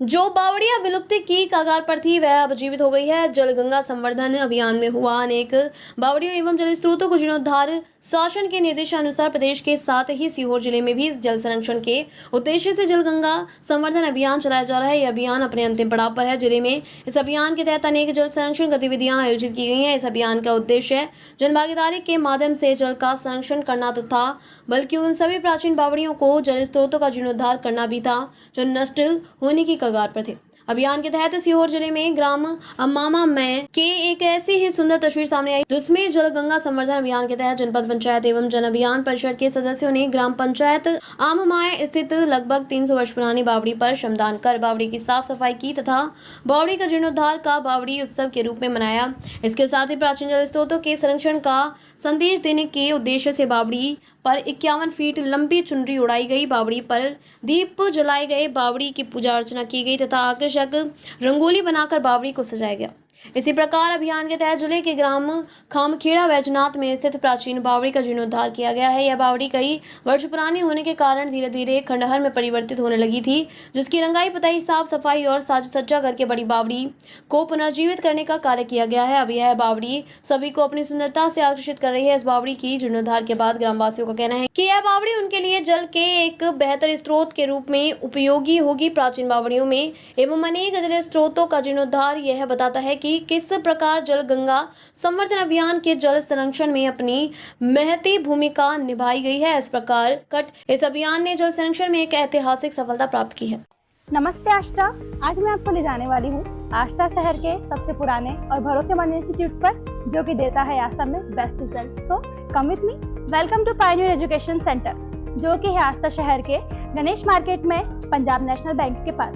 जो बावड़िया विलुप्ति की कगार पर थी वह अब जीवित हो गई है। जल गंगा संवर्धन अभियान में हुआ अनेक बावड़ियों एवं जल स्रोतों को जीर्णोद्धार। शासन के निर्देशानुसार प्रदेश के साथ ही सीहोर जिले में भी जल संरक्षण के उद्देश्य से जल गंगा संवर्धन अभियान चलाया जा रहा है। यह अभियान अपने अंतिम पड़ाव पर है। जिले में इस अभियान के तहत अनेक जल संरक्षण गतिविधियां आयोजित की गई हैं। इस अभियान का उद्देश्य जनभागीदारी के माध्यम से जल का संरक्षण करना तो था, बल्कि उन सभी प्राचीन बावड़ियों को जल स्रोतों का जीर्णोद्धार करना भी था जो नष्ट होने की कगार पर थे। अभियान के तहत सीहोर जिले में ग्राम अम्मामा में के एक ऐसी ही सुंदर तस्वीर सामने आई, जिसमें जल गंगा संवर्धन अभियान के तहत जनपद पंचायत एवं जन अभियान परिषद के सदस्यों ने ग्राम पंचायत आममाए स्थित लगभग 300 वर्ष पुरानी बावड़ी पर श्रमदान कर बावड़ी की साफ सफाई की तथा बावड़ी का जीर्णोद्धार का बावड़ी उत्सव के रूप में मनाया। इसके साथ ही प्राचीन जल स्रोतों के संरक्षण का संदेश देने के उद्देश्य से बावड़ी पर 51 फीट लंबी चुनरी उड़ाई गई, बावड़ी पर दीप जलाए गए, बावड़ी की पूजा अर्चना की गई तथा आकर्षक रंगोली बनाकर बावड़ी को सजाया गया। इसी प्रकार अभियान के तहत जिले के ग्राम खामखेड़ा वैजनाथ में स्थित प्राचीन बावड़ी का जीर्णोद्धार किया गया है। यह बावड़ी कई वर्ष पुरानी होने के कारण धीरे धीरे खंडहर में परिवर्तित होने लगी थी, जिसकी रंगाई पुताई साफ सफाई और साज सज्जा करके बड़ी बावड़ी को पुनर्जीवित करने का कार्य किया गया है। अब यह बावड़ी सभी को अपनी सुंदरता से आकर्षित कर रही है। इस बावड़ी की जीर्णोद्धार के बाद ग्रामवासियों का कहना है कि यह बावड़ी उनके लिए जल के एक बेहतर स्रोत के रूप में उपयोगी होगी। प्राचीन बावड़ियों में एवं अनेक जल स्रोतों का जीर्णोद्धार यह बताता है कि किस प्रकार जल गंगा संवर्धन अभियान के जल संरक्षण में अपनी महती भूमिका निभाई गई है। इस प्रकार इस अभियान ने जल संरक्षण में एक ऐतिहासिक सफलता प्राप्त की है। नमस्ते आष्टा, आज मैं आपको ले जाने वाली हूँ आष्टा शहर के सबसे पुराने और भरोसेमंद इंस्टीट्यूट पर, जो कि देता है आसाम में best result. So come with me. Welcome to Pioneer Education Centre, जो कि है आष्टा शहर के गणेश मार्केट में पंजाब नेशनल बैंक के पास।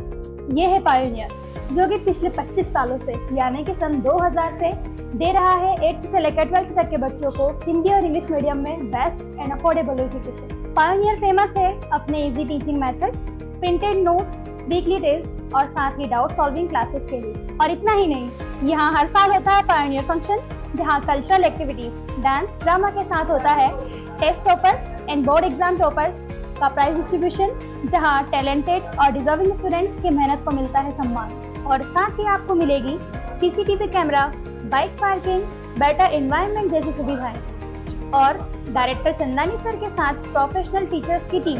ये है पायोनियर, जो कि पिछले 25 सालों से यानी कि सन 2000 से दे रहा है 8th से लेकर 12th तक के बच्चों को हिंदी और इंग्लिश मीडियम में best and affordable education. Pioneer famous है अपने easy teaching method, printed notes, weekly test और साथ ही डाउट सॉल्विंग क्लासेस के लिए। और इतना ही नहीं, यहाँ हर साल होता है पायोनियर फंक्शन, जहाँ कल्चरल एक्टिविटीज, डांस, ड्रामा के साथ होता है test topper and board exam topper का प्राइज डिस्ट्रीब्यूशन, जहाँ टैलेंटेड और डिजर्विंग स्टूडेंट्स की मेहनत को मिलता है सम्मान। और साथ ही आपको मिलेगी CCTV camera, bike parking, better environment जैसी सुविधाएं। और डायरेक्टर चंदानी सर के साथ प्रोफेशनल टीचर्स की टीम,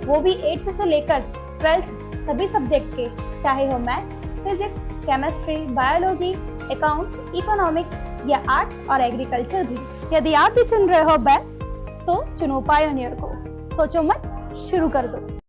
वो भी 8th से लेकर 12th सभी सब्जेक्ट के, चाहे हो math, physics, chemistry, biology, accounts, economics या आर्ट और एग्रीकल्चर भी। यदि आप भी चुन रहे हो बेस्ट, तो चुनो पायोनियर को। सोचो मत, शुरू कर दो।